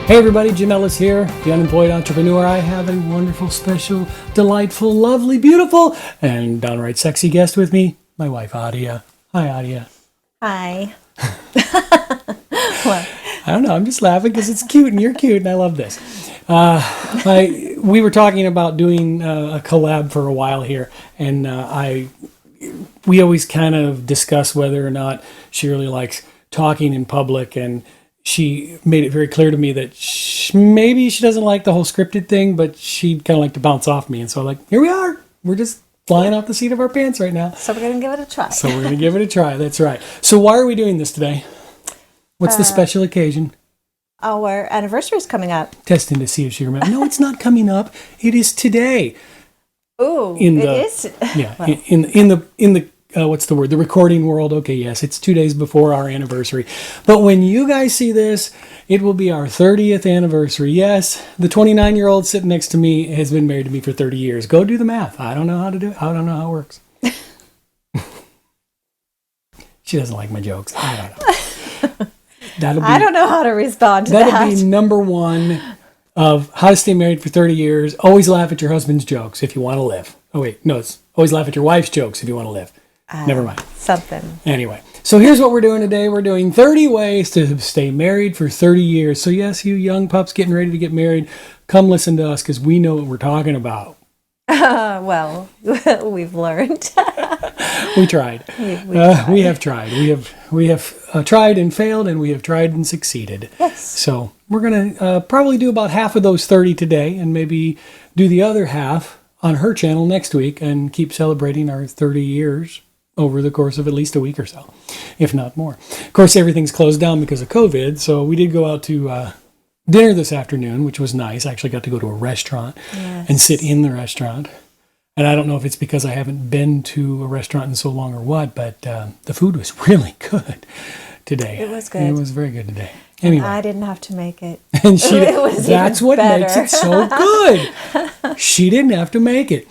Hey everybody, Jim Ellis here, the unemployed entrepreneur. I have a wonderful, special, delightful, lovely, beautiful, and downright sexy guest with me, my wife, Adiya. Hi, Adiya. Hi. What? I don't know, I'm just laughing because it's cute and you're cute and I love this. We were talking about doing a collab for a while here, and we always kind of discuss whether or not she really likes talking in public, and she made it very clear to me that maybe she doesn't like the whole scripted thing, but she'd kind of like to bounce off me. And so here we are. We're just flying off the seat of our pants right now. So we're going to give it a try. That's right. So why are we doing this today? What's the special occasion? Our anniversary is coming up. Testing to see if she remembers. No, it's not coming up. It is today. Ooh, it is? Yeah, well. in the what's the word? The recording world. Okay, yes, it's 2 days before our anniversary. But when you guys see this, it will be our 30th anniversary. Yes, the 29-year-old sitting next to me has been married to me for 30 years. Go do the math. I don't know how to do it. I don't know how it works. She doesn't like my jokes. I don't know. I don't know how to respond to that. That'll be number one of how to stay married for 30 years. Always laugh at your husband's jokes if you want to live. Oh, wait. No, it's always laugh at your wife's jokes if you want to live. Never mind. Something. Anyway, so here's what we're doing today. We're doing 30 ways to stay married for 30 years. So yes, you young pups getting ready to get married, come listen to us because we know what we're talking about. Well, we've learned. We tried. We have tried. We have tried and failed, and we have tried and succeeded. Yes. So we're going to probably do about half of those 30 today, and maybe do the other half on her channel next week, and keep celebrating our 30 years over the course of at least a week or so, if not more. Of course, everything's closed down because of COVID, so we did go out to dinner this afternoon, which was nice. I actually got to go to a restaurant and sit in the restaurant. And I don't know if it's because I haven't been to a restaurant in so long or what, but the food was really good today. It was good. It was very good today. Anyway. I didn't have to make it. And that's what makes it so good. She didn't have to make it.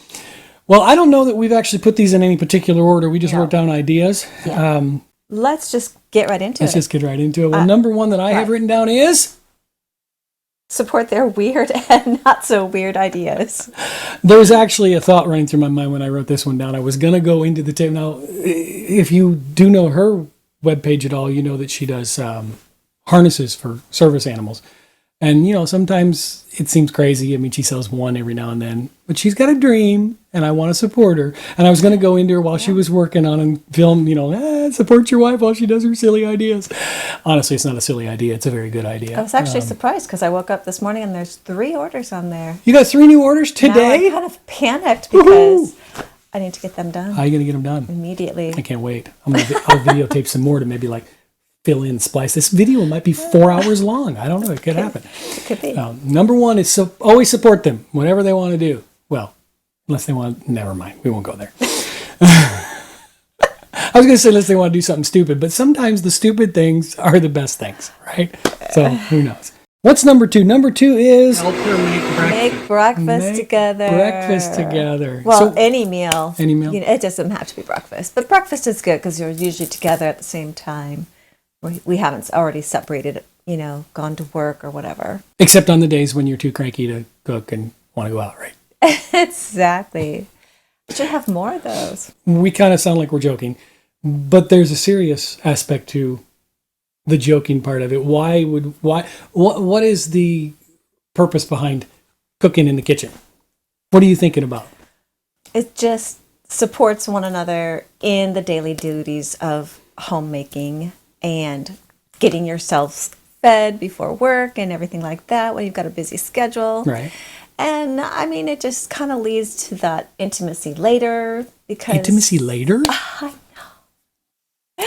Well, I don't know that we've actually put these in any particular order. We just wrote down ideas. Yeah. Let's just get right into it. Let's just get right into it. Well, number one that I have written down is... support their weird and not so weird ideas. There was actually a thought running through my mind when I wrote this one down. I was going to go into the tip. Now, if you do know her webpage at all, you know that she does harnesses for service animals. And, sometimes it seems crazy. I mean, she sells one every now and then. But she's got a dream, and I want to support her. And I was going to go into her while she was working on and film, support your wife while she does her silly ideas. Honestly, it's not a silly idea. It's a very good idea. I was actually surprised because I woke up this morning and there's 3 orders on there. You got 3 new orders today? Now I'm kind of panicked because I need to get them done. How are you going to get them done? Immediately. I can't wait. I'll videotape some more to maybe fill in, splice. This video might be 4 hours long. I don't know. It could happen. It could be. Number one is always support them, whatever they want to do. Well, unless they want, never mind. We won't go there. I was going to say unless they want to do something stupid, but sometimes the stupid things are the best things, right? So who knows? What's number 2? Number 2 is... help her make breakfast together. Breakfast together. Well, any meal. Any meal. It doesn't have to be breakfast, but breakfast is good because you're usually together at the same time. We haven't already separated, gone to work or whatever. Except on the days when you're too cranky to cook and want to go out, right? Exactly. We should have more of those. We kind of sound like we're joking, but there's a serious aspect to the joking part of it. What is the purpose behind cooking in the kitchen? What are you thinking about? It just supports one another in the daily duties of homemaking and getting yourself fed before work and everything like that when you've got a busy schedule. Right. And I mean, it just kind of leads to that intimacy later because... Intimacy later? I know.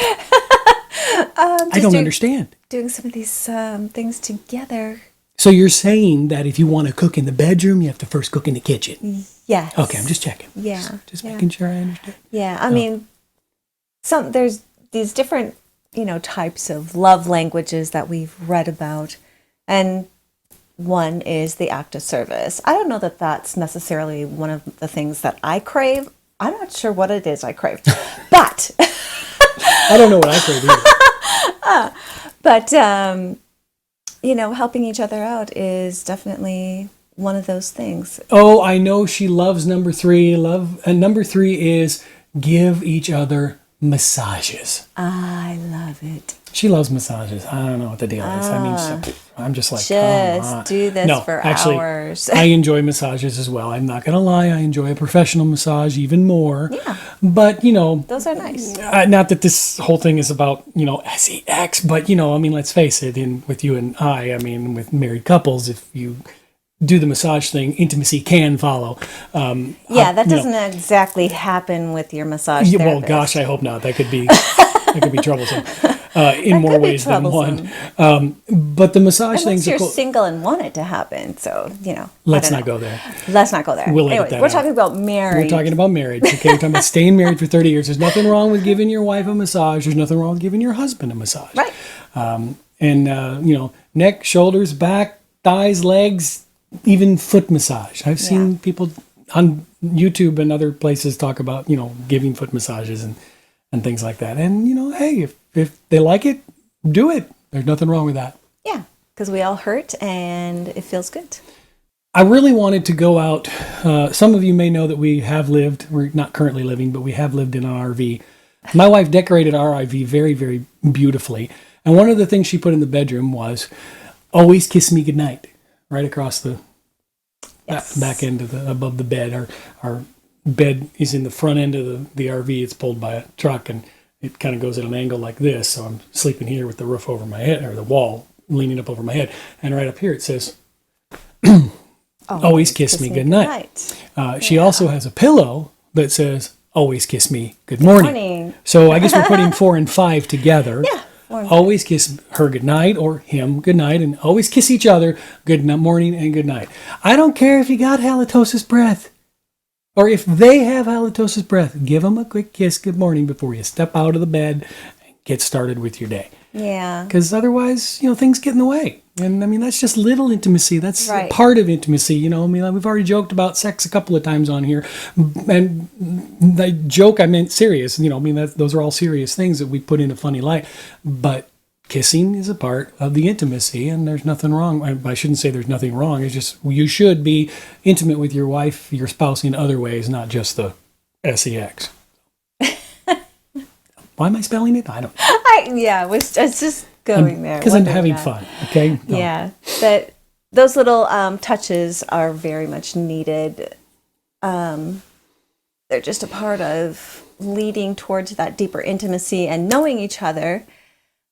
I don't understand. Doing some of these things together. So you're saying that if you want to cook in the bedroom, you have to first cook in the kitchen? Yes. Okay, I'm just checking. Yeah. Just making sure I understand. Yeah, I mean, there's these different, types of love languages that we've read about. And one is the act of service. I don't know that that's necessarily one of the things that I crave. I'm not sure what it is I crave, but... I don't know what I crave either. But, helping each other out is definitely one of those things. Oh, I know she loves number 3. And number 3 is give each other massages. I love it. She loves massages. I don't know what the deal is. I mean, I'm just like, Just do this for hours. I enjoy massages as well. I'm not going to lie. I enjoy a professional massage even more. Yeah. But, those are nice. not that this whole thing is about, sex, but, I mean, let's face it, with you and I mean, with married couples, if you do the massage thing, intimacy can follow. That doesn't exactly happen with your massage therapist. Well, gosh, I hope not. That could be troublesome in more ways than one. But the massage things Unless are you're cool. single and want it to happen. So, Let's not go there. Let's not go there. We'll anyway, edit that we're out. talking about marriage. We're talking about marriage. Okay, we're talking about staying married for 30 years. There's nothing wrong with giving your wife a massage. There's nothing wrong with giving your husband a massage. Right. Neck, shoulders, back, thighs, legs, even foot massage. I've seen people on YouTube and other places talk about, giving foot massages and things like that. And, hey, if they like it, do it. There's nothing wrong with that. Yeah, because we all hurt and it feels good. I really wanted to go out. Some of you may know that we're not currently living, but we have lived in an RV. My wife decorated our RV very, very beautifully. And one of the things she put in the bedroom was, always kiss me goodnight, right across the back end of above the bed. Our bed is in the front end of the RV. It's pulled by a truck and it kind of goes at an angle like this. So I'm sleeping here with the roof over my head, or the wall leaning up over my head. And right up here it says, always kiss me goodnight. She also has a pillow that says, always kiss me good morning. So I guess we're putting 4 and 5 together. Yeah. Always kiss her goodnight or him goodnight, and always kiss each other good morning and good night. I don't care if you got halitosis breath or if they have halitosis breath. Give them a quick kiss good morning before you step out of the bed and get started with your day. Yeah. Because otherwise, things get in the way. And I mean, that's just little intimacy. That's right. part of intimacy. We've already joked about sex a couple of times on here. And the joke, I meant serious. Those are all serious things that we put in a funny light. But kissing is a part of the intimacy, and there's nothing wrong. I shouldn't say there's nothing wrong. It's just you should be intimate with your wife, your spouse in other ways, not just the sex. Why am I spelling it? I don't know. It's just going there. Because I'm having fun, okay? No. Yeah, but those little touches are very much needed. They're just a part of leading towards that deeper intimacy and knowing each other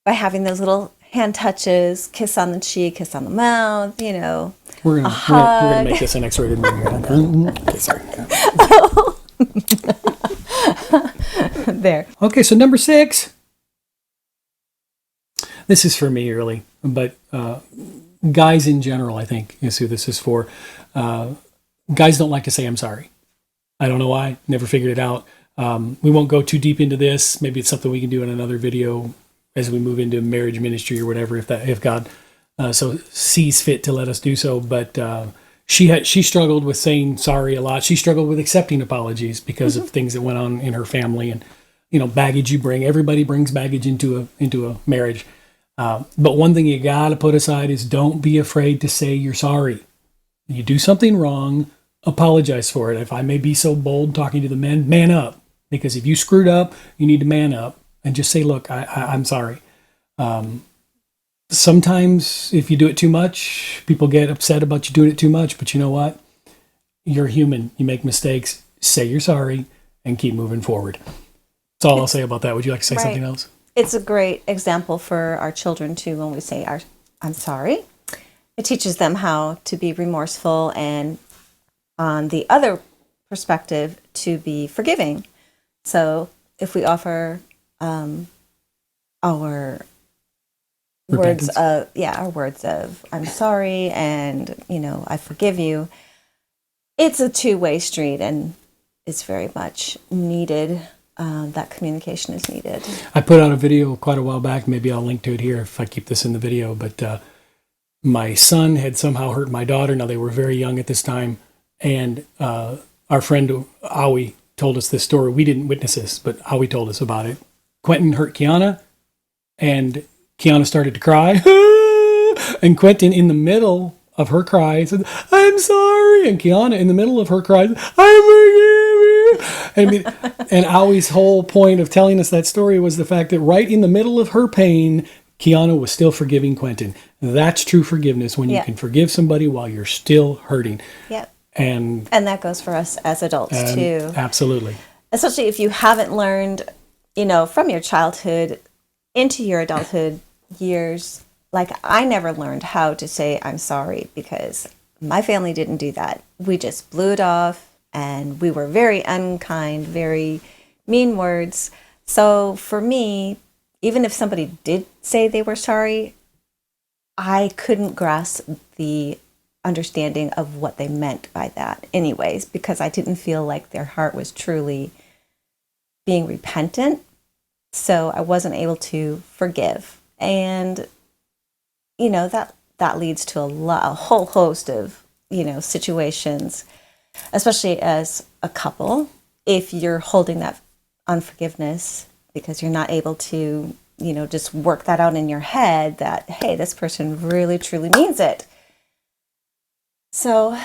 by having those little hand touches, kiss on the cheek, kiss on the mouth, We're gonna make this an X-rated movie. Okay, sorry. There. Okay, so number 6. This is for me, really, but guys in general, I think, is who this is for. Guys don't like to say I'm sorry. I don't know why. Never figured it out. We won't go too deep into this. Maybe it's something we can do in another video as we move into marriage ministry or whatever, if God so sees fit to let us do so. But she struggled with saying sorry a lot. She struggled with accepting apologies because of things that went on in her family and baggage you bring. Everybody brings baggage into a marriage. But one thing you got to put aside is don't be afraid to say you're sorry. You do something wrong, apologize for it. If I may be so bold talking to the men, man up. Because if you screwed up, you need to man up and just say, look, I'm sorry. Sometimes if you do it too much, people get upset about you doing it too much. But you know what? You're human. You make mistakes. Say you're sorry and keep moving forward. That's all I'll say about that. Would you like to say something else? It's a great example for our children too when we say I'm sorry. It teaches them how to be remorseful and on the other perspective to be forgiving. So if we offer our Repentance. words of I'm sorry and I forgive you, it's a two-way street and it's very much needed. That communication is needed. I put out a video quite a while back. Maybe I'll link to it here if I keep this in the video. But my son had somehow hurt my daughter. Now, they were very young at this time. And our friend Awi told us this story. We didn't witness this, but Awi told us about it. Quentin hurt Kiana, and Kiana started to cry. And Quentin, in the middle of her cry, said, "I'm sorry." And Kiana, in the middle of her cry, said, "I forgive you." And I mean, and Auie's whole point of telling us that story was the fact that right in the middle of her pain, Kiana was still forgiving Quentin. That's true forgiveness, when you can forgive somebody while you're still hurting. Yep. And that goes for us as adults too. Absolutely. Especially if you haven't learned, from your childhood into your adulthood years. Like, I never learned how to say I'm sorry because my family didn't do that. We just blew it off, and we were very unkind, very mean words. So for me, even if somebody did say they were sorry, I couldn't grasp the understanding of what they meant by that anyways, because I didn't feel like their heart was truly being repentant. So I wasn't able to forgive. And, that leads to a whole host of, situations, especially as a couple, if you're holding that unforgiveness because you're not able to, just work that out in your head that, hey, this person really, truly means it. So,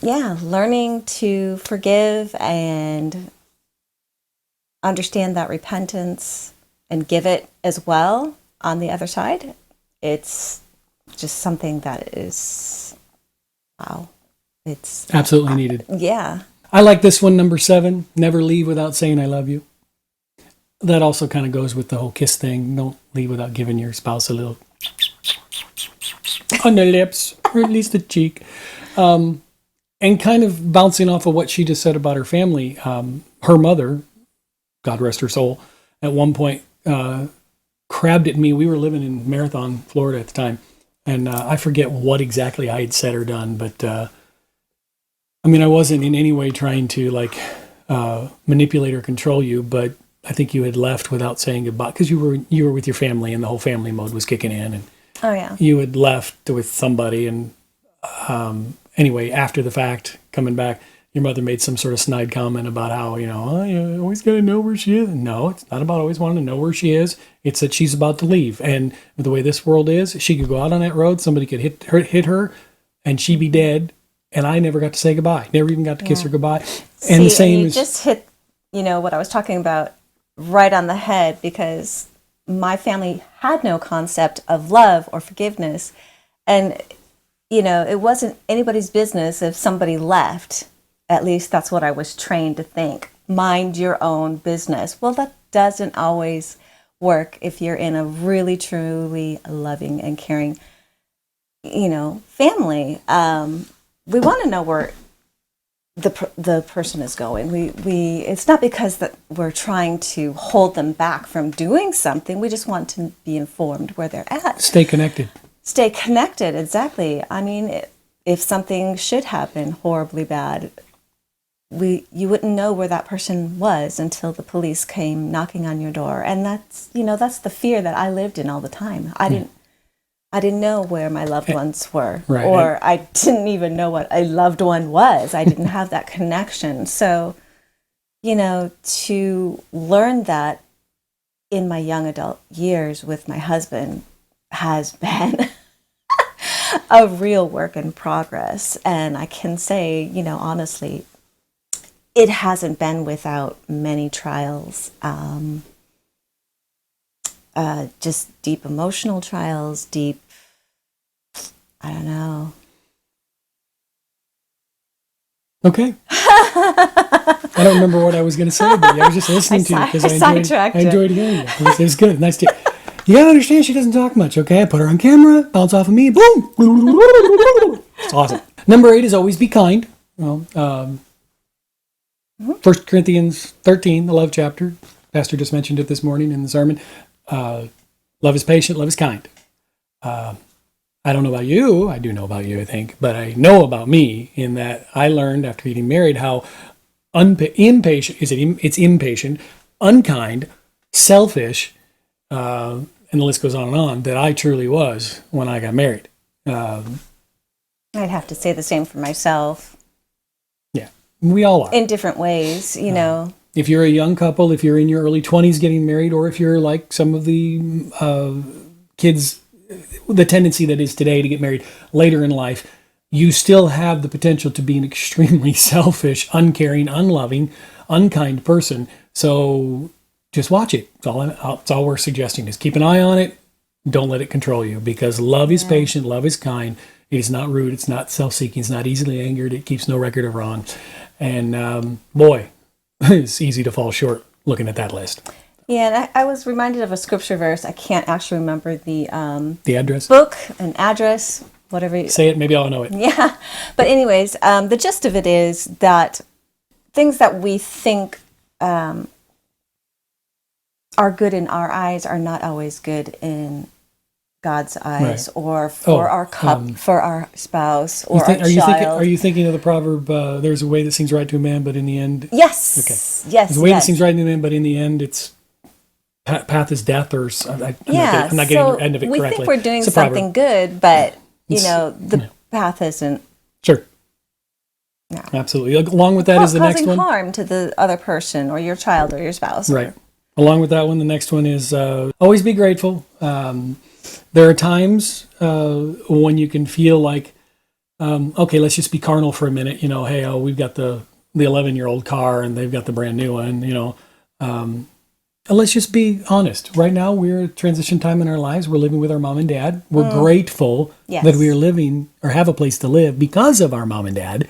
yeah, learning to forgive and understand that repentance and give it as well on the other side, it's just something that is, wow. It's absolutely needed. Yeah. I like this one, number 7, never leave without saying I love you. That also kind of goes with the whole kiss thing. Don't leave without giving your spouse a little on the lips, or at least the cheek. And kind of bouncing off of what she just said about her family, her mother, God rest her soul, at one point crabbed at me. We were living in Marathon, Florida at the time, and I forget what exactly I had said or done, but I wasn't in any way trying to manipulate or control you, but I think you had left without saying goodbye because you were with your family and the whole family mode was kicking in, and oh yeah, you had left with somebody, and anyway, after the fact, coming back, your mother made some sort of snide comment about how, you always got to know where she is. No, it's not about always wanting to know where she is. It's that she's about to leave. And the way this world is, she could go out on that road, somebody could hit her, and she'd be dead. And I never got to say goodbye. Never even got to kiss her goodbye. And the same you is just hit, what I was talking about right on the head, because my family had no concept of love or forgiveness. And, it wasn't anybody's business if somebody left. At least that's what I was trained to think. Mind your own business. Well, that doesn't always work if you're in a really, truly loving and caring, family. We want to know where the person is going. We it's not because that we're trying to hold them back from doing something. We just want to be informed where they're at. stay connected. Stay connected, exactly. If something should happen horribly bad, you wouldn't know where that person was until the police came knocking on your door. And that's the fear that I lived in all the time. I didn't know where my loved ones were, right, or I didn't even know what a loved one was. I didn't have that connection. So, to learn that in my young adult years with my husband has been a real work in progress. And I can say, honestly, it hasn't been without many trials, just deep emotional trials, I don't know. Okay. I don't remember what I was going to say, but I was just listening to you because I enjoyed hearing you. It was good. Nice to. You gotta understand, she doesn't talk much. Okay, I put her on camera, bounce off of me, boom. It's awesome. Number 8 is always be kind. Well, 1 Corinthians 13, the love chapter. Pastor just mentioned it this morning in the sermon. Love is patient, love is kind. I don't know about you. I do know about you, I think. But I know about me in that I learned after getting married how impatient, it's impatient, unkind, selfish, and the list goes on, that I truly was when I got married. I'd have to say the same for myself. Yeah, we all are. In different ways, If you're a young couple, if you're in your early 20s getting married, or if you're like some of the kids the tendency that is today to get married later in life, you still have the potential to be an extremely selfish, uncaring, unloving, unkind person. So just watch it. It's all we're suggesting is keep an eye on it. Don't let it control you, because love is patient, love is kind. It is not rude. It's not self-seeking. It's not easily angered. It keeps no record of wrong. And boy, it's easy to fall short looking at that list. Yeah, and I was reminded of a scripture verse. I can't actually remember the address, book, an address, whatever. Say it, maybe I'll know it. Yeah, but anyways, the gist of it is that things that we think are good in our eyes are not always good in God's eyes, Right. or for for our spouse or our child. Are you thinking of the proverb? There's a way that seems right to a man, but in the end, yes, okay, yes, there's a way that seems right to a man, but in the end, it's path is death, or I'm not getting the end of it we correctly. think we're doing It's a proverb. something good, but the path isn't. Sure. No. Absolutely. Along with that is the next causing one. harm to the other person or your child or your spouse. Right. Along with that one, the next one is always be grateful. There are times when you can feel like, okay, let's just be carnal for a minute. Hey, we've got the 11-year-old car and they've got the brand new one. And let's just be honest. Right now, we're at transition time in our lives. We're living with our mom and dad. We're grateful that we are living or have a place to live because of our mom and dad.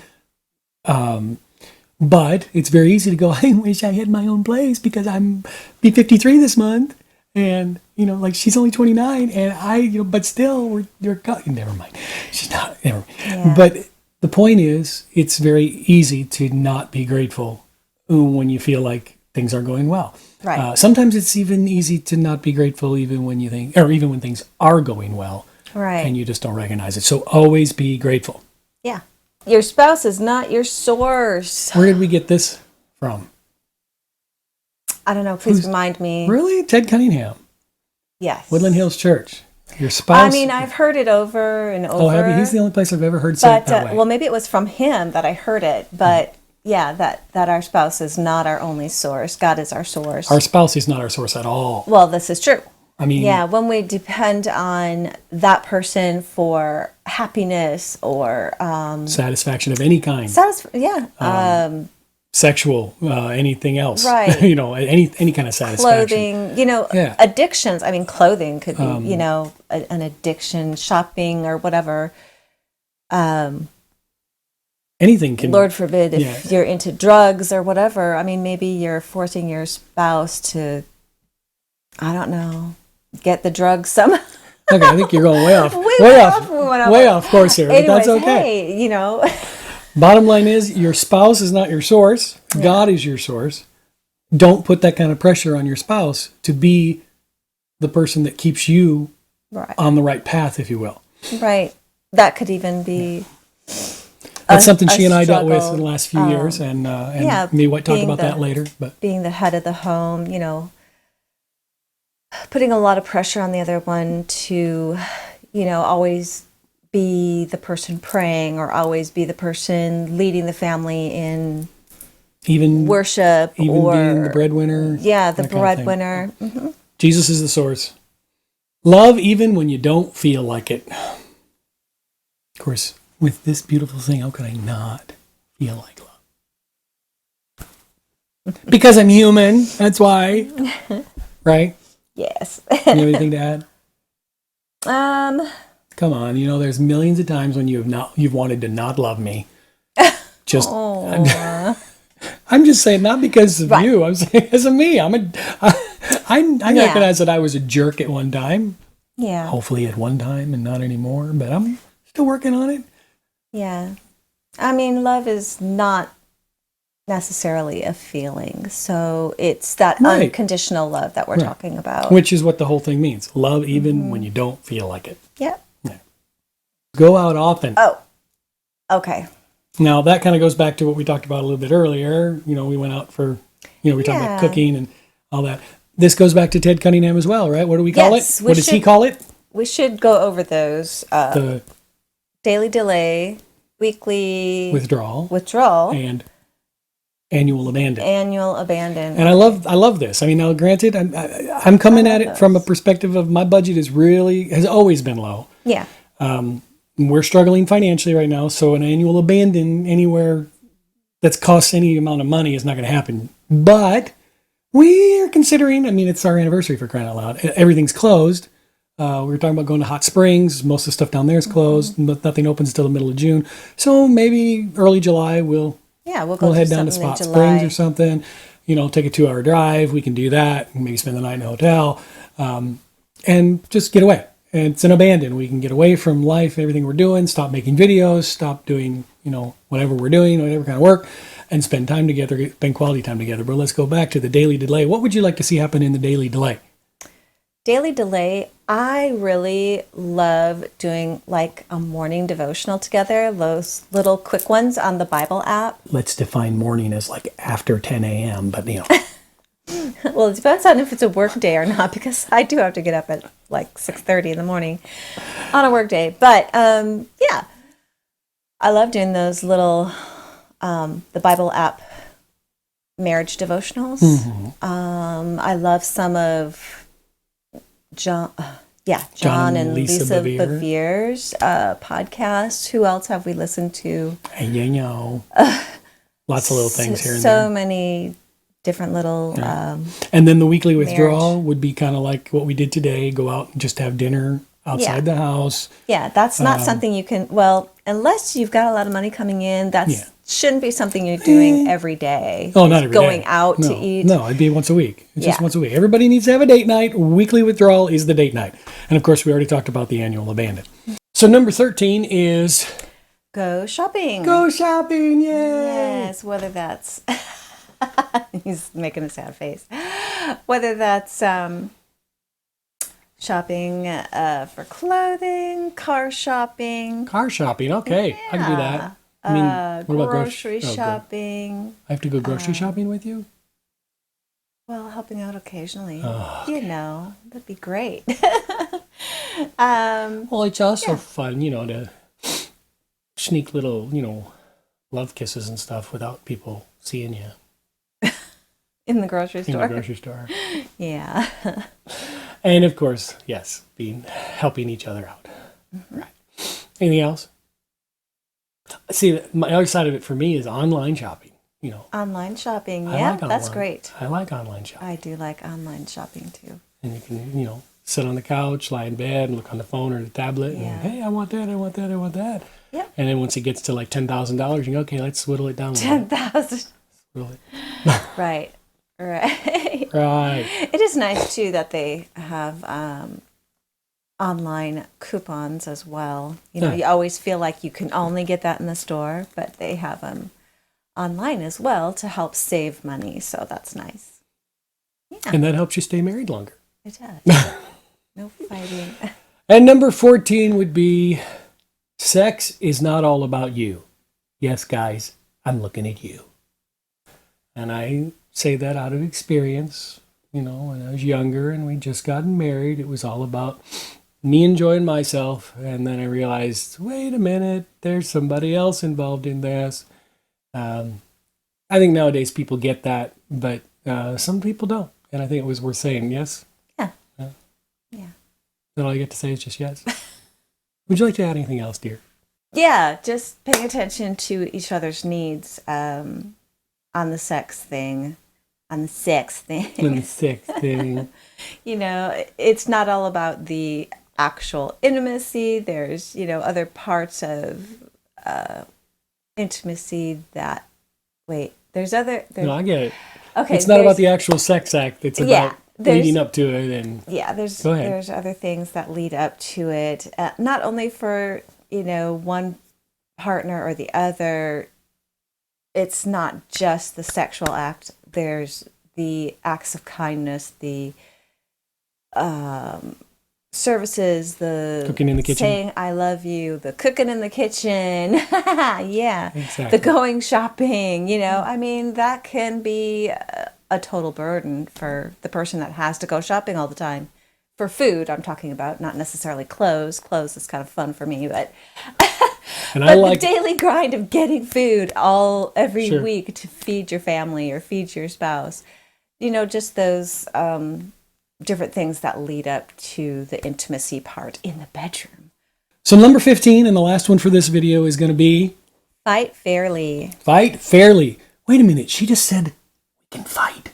But it's very easy to go, I wish I had my own place because I'm be 53 this month. And, like she's only 29 and but still never mind. She's not, never mind. Yeah. But the point is, it's very easy to not be grateful when you feel like things aren't going well. Right. Sometimes it's even easy to not be grateful even when when things are going well. Right. And you just don't recognize it. So always be grateful. Yeah. Your spouse is not your source. Where did we get this from? I don't know. Please remind me. Really? Ted Cunningham. Yes. Woodland Hills Church. Your spouse. I mean, I've heard it over and over. Oh, have you? He's the only place I've ever heard say it that way. Well, maybe it was from him that I heard it. But yeah, that our spouse is not our only source. God is our source. Our spouse is not our source at all. Well, this is true. I mean, yeah, when we depend on that person for happiness or satisfaction of any kind. Sexual, anything else. Right. Any kind of satisfaction. Clothing, addictions. I mean, clothing could be, an addiction, shopping or whatever. Anything can. Lord forbid if you're into drugs or whatever. I mean, maybe you're forcing your spouse to, I don't know, get the drugs somehow. Okay, I think you're going way off. Way off course here. Anyways, but that's okay. Hey, Bottom line is, your spouse is not your source. Yeah. God is your source. Don't put that kind of pressure on your spouse to be the person that keeps you on the right path, if you will. Right. That could even be. That's something she and I dealt with in the last few years, and me talk about that later. But being the head of the home, putting a lot of pressure on the other one to, always be the person praying or always be the person leading the family in even worship, or being the breadwinner. Yeah, the breadwinner. Mm-hmm. Jesus is the source. Love even when you don't feel like it. Of course, with this beautiful thing, how could I not feel like love? Because I'm human. That's why. Right? Yes. You have anything to add? Come on, there's millions of times when you've wanted to not love me. Just I'm just saying, not because of you. I'm saying as of me. I recognize that I was a jerk at one time. Yeah. Hopefully at one time and not anymore, but I'm still working on it. Yeah. I mean, love is not necessarily a feeling. So it's that unconditional love that we're talking about. Which is what the whole thing means. Love even when you don't feel like it. Yep. Yeah. Go out often. Oh, okay. Now that kind of goes back to what we talked about a little bit earlier. We went out for, we talked about cooking and all that. This goes back to Ted Cunningham as well, right? What do we call it? What does he call it? We should go over those. The daily delay, weekly withdrawal, and annual abandon. Annual abandon. And I love this. I mean, now granted, I'm coming at it from a perspective of my budget has always been low. Yeah. We're struggling financially right now, so an annual abandon anywhere that's costs any amount of money is not going to happen. But we are considering, I mean, it's our anniversary for crying out loud. Everything's closed. We were talking about going to Hot Springs. Most of the stuff down there is closed, but nothing opens until the middle of June. So maybe early July we'll head down to Spot Springs or something. Take a 2-hour drive. We can do that. Maybe spend the night in a hotel, and just get away. And it's an abandon. We can get away from life, everything we're doing. Stop making videos. Stop doing whatever we're doing, whatever kind of work, and spend time together. Spend quality time together. But let's go back to the daily delay. What would you like to see happen in the daily delay? Daily delay, I really love doing like a morning devotional together, those little quick ones on the Bible app. Let's define morning as like after 10 a.m., but Well, it depends on if it's a work day or not, because I do have to get up at like 6:30 in the morning on a work day. But yeah, I love doing those little, the Bible app marriage devotionals. Mm-hmm. I love some of John and Lisa Bevere's podcast. Who else have we listened to? Lots of little things here and there. So many different little. And then the weekly withdrawal would be kind of like what we did today. Go out and just have dinner outside the house. Yeah, that's not something you can. Well, unless you've got a lot of money coming in, shouldn't be something you're doing every day. Oh, not every going day. Out to eat. No, it'd be once a week. It's just once a week. Everybody needs to have a date night. Weekly withdrawal is the date night. And of course, we already talked about the annual abandon. So number 13 is... Go shopping. Go shopping, yay! Yes, whether that's... He's making a sad face. Whether that's shopping for clothing, car shopping. Car shopping, okay. Yeah. I can do that. I mean, what about grocery shopping? I have to go grocery shopping with you? Well, helping out occasionally. Oh, okay. That'd be great. Well, it's also fun, to sneak little, love kisses and stuff without people seeing you. In the grocery store? In the grocery store. Yeah. And of course, yes, helping each other out. Mm-hmm. Right. Anything else? See, my other side of it for me is online shopping. Online shopping, that's great. I like online shopping. I do like online shopping too. And you can, sit on the couch, lie in bed, and look on the phone or the tablet, and hey, I want that, I want that, I want that. Yep. And then once it gets to like $10,000, you go, okay, let's whittle it down. 10,000. Right. Right. It is nice too that they have online coupons as well. You always feel like you can only get that in the store, but they have them online as well to help save money. So that's nice. Yeah. And that helps you stay married longer. It does. No fighting. And number 14 would be, sex is not all about you. Yes, guys, I'm looking at you. And I say that out of experience. When I was younger and we just gotten married, it was all about me enjoying myself. And then I realized, wait a minute, there's somebody else involved in this. I think nowadays people get that, but some people don't. And I think it was worth saying, yes? Yeah. That all you get to say is just yes? Would you like to add anything else, dear? Yeah, just paying attention to each other's needs on the sex thing. It's not all about the actual intimacy. There's, other parts of intimacy that, No, I get it. Okay. It's not about the actual sex act. It's about leading up to it. And there's other things that lead up to it. Not only for, one partner or the other. It's not just the sexual act. There's the acts of kindness, the services, the cooking in the kitchen, saying I love you, the cooking in the kitchen, exactly. The going shopping. That can be a total burden for the person that has to go shopping all the time. For food, I'm talking about, not necessarily clothes. Clothes is kind of fun for me, but And But I the like daily grind of getting food every Sure. week to feed your family or feed your spouse, just those different things that lead up to the intimacy part in the bedroom. So number 15 and the last one for this video is going to be Fight fairly. fight fairly. Wait a minute. She just said we can fight.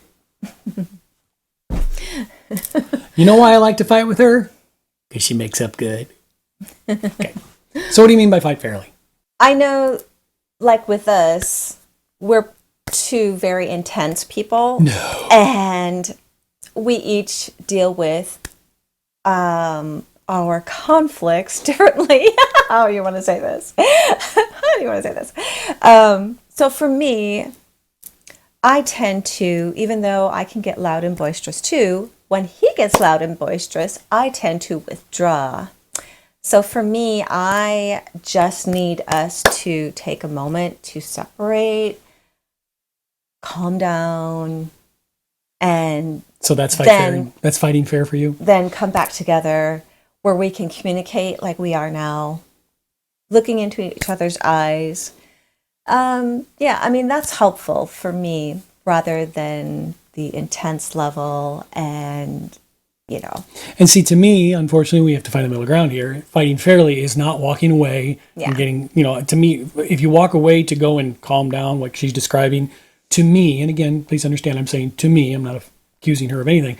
You know why I like to fight with her? Because she makes up good. Okay. So what do you mean by fight fairly? I know, like with us, we're two very intense people. No. And we each deal with our conflicts differently. How do you want to say this? How do you want to say this? So for me, I tend to, even though I can get loud and boisterous too, when he gets loud and boisterous, I tend to withdraw. So for me, I just need us to take a moment to separate, calm down, and So that's that's fighting fair for you? then come back together where we can communicate like we are now, looking into each other's eyes. Yeah, I mean, that's helpful for me rather than the intense level and, And see, to me, unfortunately, we have to find a middle ground here. Fighting fairly is not walking away Yeah. and getting, to me, if you walk away to go and calm down, like she's describing, to me, and again, please understand, I'm saying to me, I'm not accusing her of anything,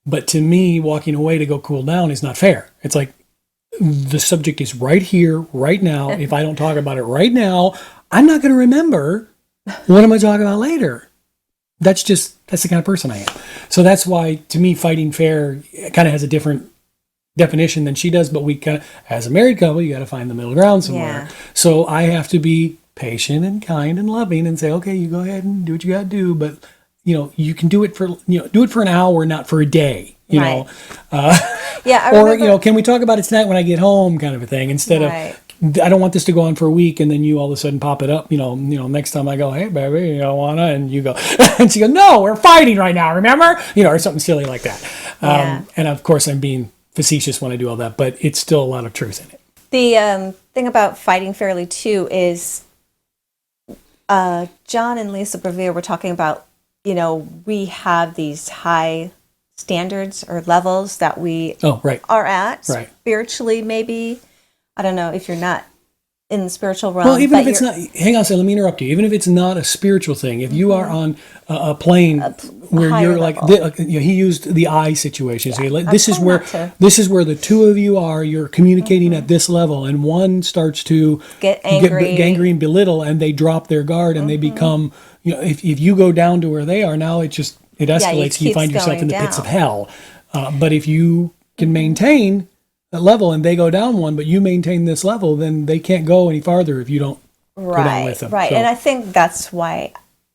but to me, walking away to go cool down is not fair. It's like the subject is right here, right now. If I don't talk about it right now, I'm not going to remember what am I talking about later. That's the kind of person I am. So that's why, to me, fighting fair kind of has a different definition than she does. But we kind of, as a married couple, you got to find the middle ground somewhere. Yeah. So I have to be patient and kind and loving and say, okay, you go ahead and do what you got to do. But, you can do it for, do it for an hour, not for a day, Right. know. Yeah, I Or, remember, can we talk about it tonight when I get home kind of a thing instead Right. of, I don't want this to go on for a week and then you all of a sudden pop it up, next time I go, hey, baby, you don't wanna, and you go, and she goes, no, we're fighting right now, remember? Or something silly like that. Yeah. And of course I'm being facetious when I do all that, but it's still a lot of truth in it. the thing about fighting fairly too is John and Lisa Bevere were talking about, we have these high standards or levels that we Oh, right. are at Right. spiritually, maybe. I don't know if you're not in the spiritual realm. Well, even but if it's not, hang on a second, let me interrupt you. Even if it's not a spiritual thing, if you are on a plane where higher you're like, level. he used the eye situation. So I'm this is trying where not to. this is where the two of you are. You're communicating at this level, and one starts to Get angry. angry and belittle, and they drop their guard, and they become, if you go down to where they are now, it escalates. You keeps find yourself going in the pits down. of hell. But if you can maintain that level and they go down one, but you maintain this level, then they can't go any farther if you don't go down with them. Right. So- And I think that's why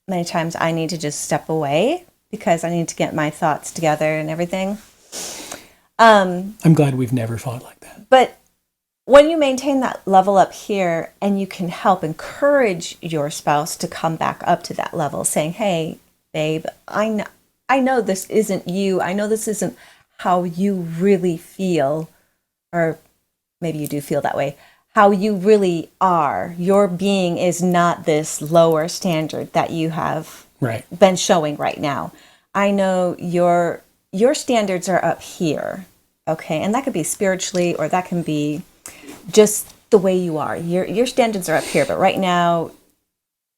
many times I need to just step away because I need to get my thoughts together and everything. I'm glad we've never fought like that. But when you maintain that level up here and you can help encourage your spouse to come back up to that level, saying, hey, babe, I know this isn't you. I know this isn't how you really feel, or maybe you do feel that way, how you really are. Your being is not this lower standard that you have Right. been showing right now. I know your standards are up here, okay? And that could be spiritually, or that can be just the way you are. Your standards are up here, but right now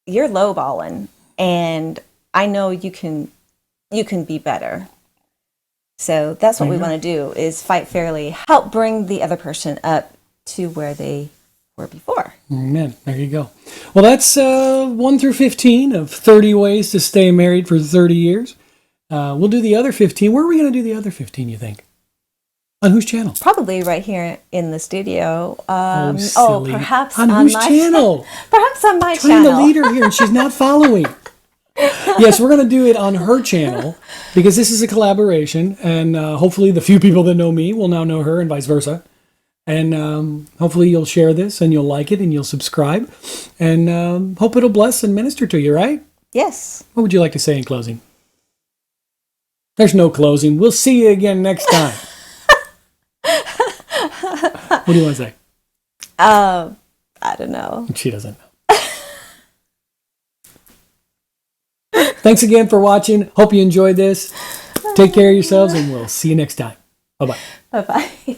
you're lowballing, and I know you can be better. So that's what we want to do, is fight fairly, help bring the other person up to where they were before. Amen. There you go. Well, that's 1 through 15 of 30 ways to stay married for 30 years. We'll do the other 15. Where are we going to do the other 15, you think? On whose channel? Probably right here in the studio. Silly. Perhaps on whose channel? Perhaps on my Trying channel. to lead her here, and she's not following. Yes, we're going to do it on her channel because this is a collaboration, and hopefully the few people that know me will now know her and vice versa. And hopefully you'll share this and you'll like it and you'll subscribe, and hope it'll bless and minister to you, right? Yes. What would you like to say in closing? There's no closing. We'll see you again next time. What do you want to say? I don't know. She doesn't know. Thanks again for watching. Hope you enjoyed this. Take care of yourselves, and we'll see you next time. Bye-bye. Bye-bye.